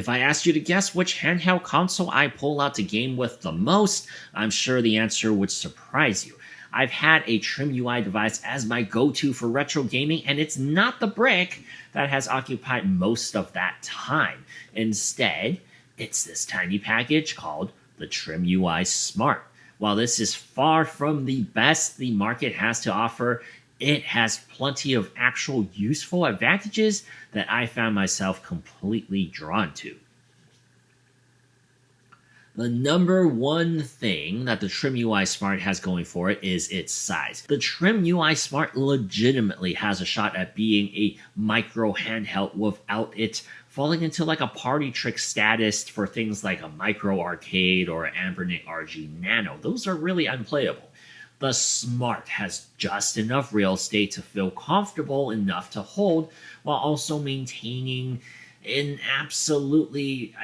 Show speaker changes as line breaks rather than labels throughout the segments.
If I asked you to guess which handheld console I pull out to game with the most, I'm sure the answer would surprise you. I've had a Trimui device as my go-to for retro gaming, and it's not the brick that has occupied most of that time. Instead, it's this tiny package called the Trimui Smart. While this is far from the best the market has to offer, it has plenty of actual useful advantages that I found myself completely drawn to. The number one thing that the Trimui Smart has going for it is its size. The Trimui Smart legitimately has a shot at being a micro handheld without it falling into like a party trick status for things like a micro arcade or an Anbernic RG Nano. Those are really unplayable. The Smart has just enough real estate to feel comfortable enough to hold while also maintaining an absolutely,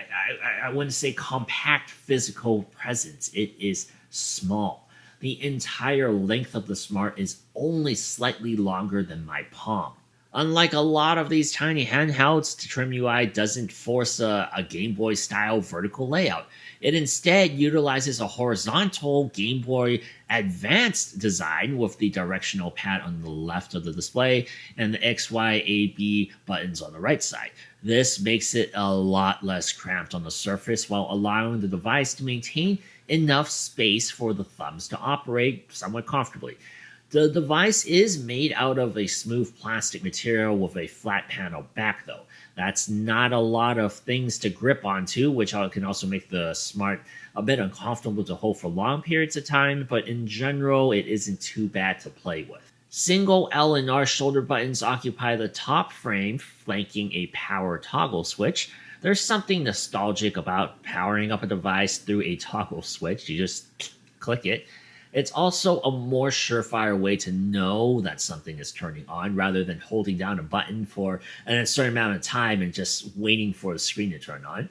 I wouldn't say compact physical presence. It is small. The entire length of the Smart is only slightly longer than my palm. Unlike a lot of these tiny handhelds, the Trimui doesn't force a Game Boy style vertical layout. It instead utilizes a horizontal Game Boy Advanced design with the directional pad on the left of the display and the X, Y, A, B buttons on the right side. This makes it a lot less cramped on the surface while allowing the device to maintain enough space for the thumbs to operate somewhat comfortably. The device is made out of a smooth plastic material with a flat panel back though. That's not a lot of things to grip onto, which can also make the Smart a bit uncomfortable to hold for long periods of time, but in general, it isn't too bad to play with. Single L and R shoulder buttons occupy the top frame, flanking a power toggle switch. There's something nostalgic about powering up a device through a toggle switch. You just click it. It's also a more surefire way to know that something is turning on rather than holding down a button for a certain amount of time and just waiting for the screen to turn on.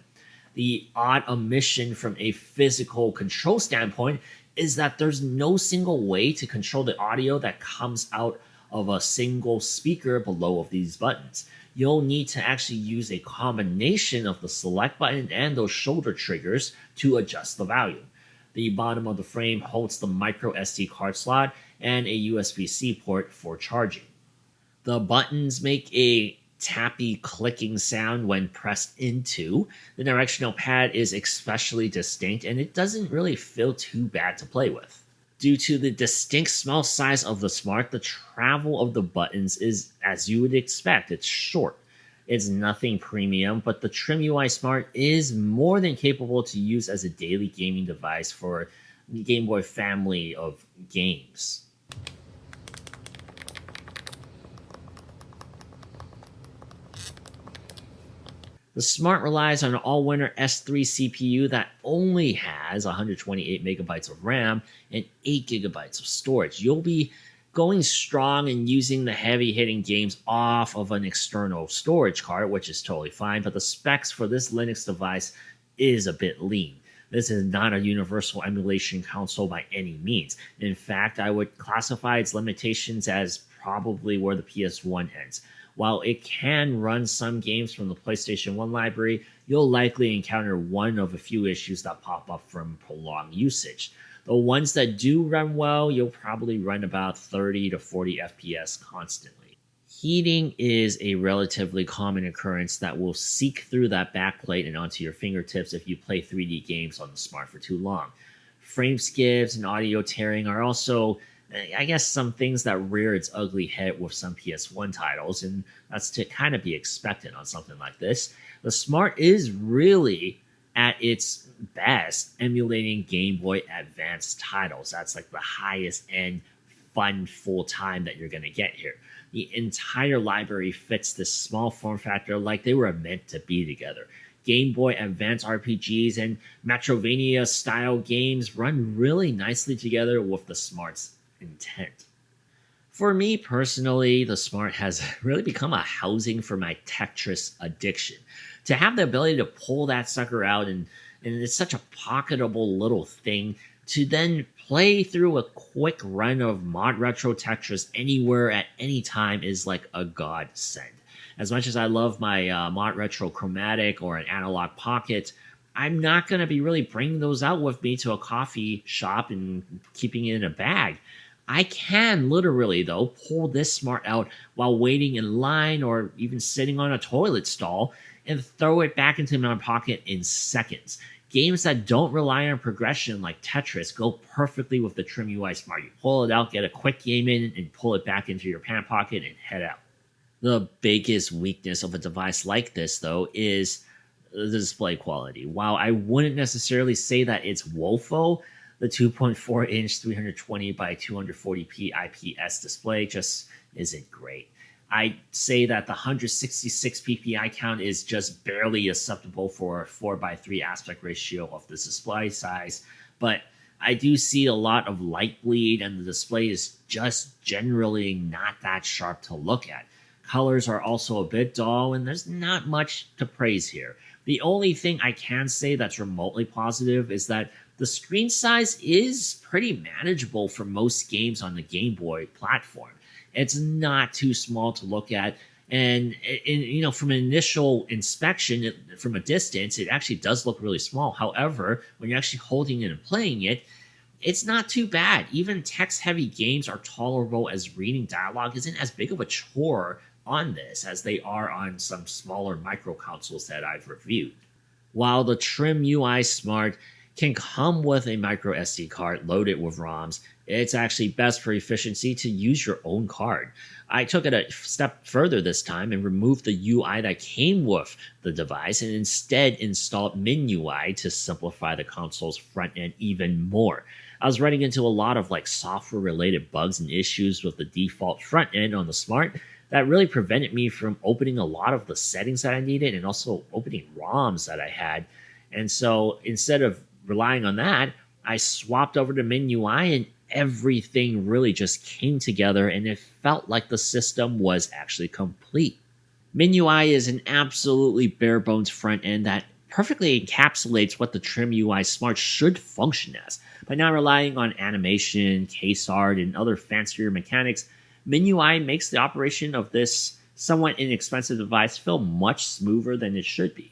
The odd omission from a physical control standpoint is that there's no single way to control the audio that comes out of a single speaker below of these buttons. You'll need to actually use a combination of the select button and those shoulder triggers to adjust the volume. The bottom of the frame holds the micro SD card slot and a USB-C port for charging. The buttons make a tappy clicking sound when pressed into. The directional pad is especially distinct and it doesn't really feel too bad to play with. Due to the distinct small size of the Smart, the travel of the buttons is as you would expect. It's short. It's nothing premium, but the Trimui Smart is more than capable to use as a daily gaming device for the Game Boy family of games. The Smart relies on an all-winner S3 CPU that only has 128 megabytes of RAM and 8 gigabytes of storage. You'll be going strong and using the heavy-hitting games off of an external storage card, which is totally fine, but the specs for this Linux device is a bit lean. This is not a universal emulation console by any means. In fact, I would classify its limitations as probably where the PS1 ends. While it can run some games from the PlayStation 1 library, you'll likely encounter one of a few issues that pop up from prolonged usage. The ones that do run well, you'll probably run about 30 to 40 FPS constantly. Heating is a relatively common occurrence that will seek through that backplate and onto your fingertips if you play 3D games on the Smart for too long. Frame skips and audio tearing are also, I guess, some things that rear its ugly head with some PS1 titles, and that's to kind of be expected on something like this. The Smart is really at its best emulating Game Boy Advance titles. That's like the highest end fun full time that you're going to get here. The entire library fits this small form factor like they were meant to be together. Game Boy Advance RPGs and Metrovania style games run really nicely together with the Smart's intent. For me personally, the Smart has really become a housing for my Tetris addiction. To have the ability to pull that sucker out and it's such a pocketable little thing to then play through a quick run of mod retro Tetris anywhere at any time is like a godsend. As much as I love my Mod Retro Chromatic or an Analog Pocket, I'm not going to be really bringing those out with me to a coffee shop and keeping it in a bag. I can literally, though, pull this smart out while waiting in line or even sitting on a toilet stall and throw it back into my pocket in seconds. Games that don't rely on progression like Tetris go perfectly with the Trimui Smart. You pull it out, get a quick game in, and pull it back into your pant pocket and head out. The biggest weakness of a device like this, though, is the display quality. While I wouldn't necessarily say that it's woeful, the 2.4-inch 320 by 240p IPS display just isn't great. I'd say that the 166 ppi count is just barely acceptable for a 4:3 aspect ratio of the display size, but I do see a lot of light bleed, and the display is just generally not that sharp to look at. Colors are also a bit dull, and there's not much to praise here. The only thing I can say that's remotely positive is that the screen size is pretty manageable for most games on the Game Boy platform. It's not too small to look at, and from an initial inspection, from a distance, it actually does look really small. However, when you're actually holding it and playing it, it's not too bad. Even text-heavy games are tolerable, as reading dialogue isn't as big of a chore on this as they are on some smaller micro consoles that I've reviewed. While the Trimui Smart can come with a micro SD card loaded with ROMs, it's actually best for efficiency to use your own card. I took it a step further this time and removed the UI that came with the device and instead installed MinUI to simplify the console's front end even more. I was running into a lot of software related bugs and issues with the default front end on the Smart that really prevented me from opening a lot of the settings that I needed and also opening ROMs that I had. And so instead of relying on that, I swapped over to MinUI and everything really just came together and it felt like the system was actually complete. MinUI is an absolutely bare bones front end that perfectly encapsulates what the Trimui Smart should function as. By not relying on animation, case art, and other fancier mechanics, MinUI makes the operation of this somewhat inexpensive device feel much smoother than it should be.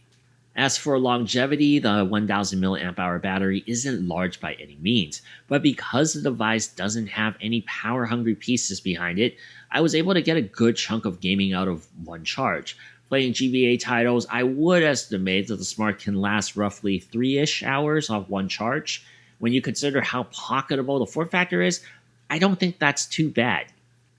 As for longevity, the 1000 mAh battery isn't large by any means, but because the device doesn't have any power-hungry pieces behind it, I was able to get a good chunk of gaming out of one charge. Playing GBA titles, I would estimate that the Smart can last roughly 3-ish hours off one charge. When you consider how pocketable the form factor is, I don't think that's too bad.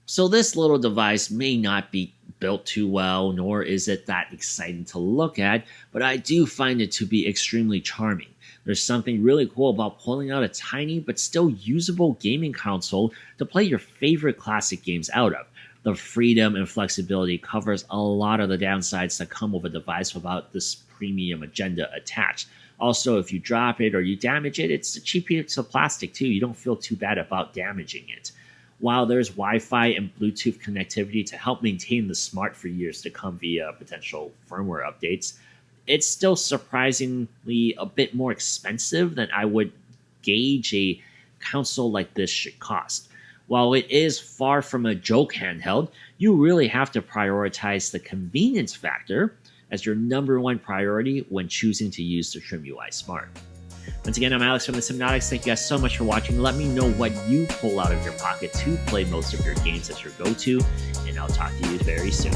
So this little device may not be built too well, nor is it that exciting to look at, but I do find it to be extremely charming. There's something really cool about pulling out a tiny but still usable gaming console to play your favorite classic games out of. The freedom and flexibility covers a lot of the downsides that come with a device without this premium agenda attached. Also, if you drop it or you damage it, it's a cheap piece of plastic too. You don't feel too bad about damaging it. While there's Wi-Fi and Bluetooth connectivity to help maintain the Smart for years to come via potential firmware updates, it's still surprisingly a bit more expensive than I would gauge a console like this should cost. While it is far from a joke handheld, you really have to prioritize the convenience factor as your number one priority when choosing to use the Trimui Smart. Once again, I'm Alex from the Semnotics. Thank you guys so much for watching. Let me know what you pull out of your pocket to play most of your games as your go-to, and I'll talk to you very soon.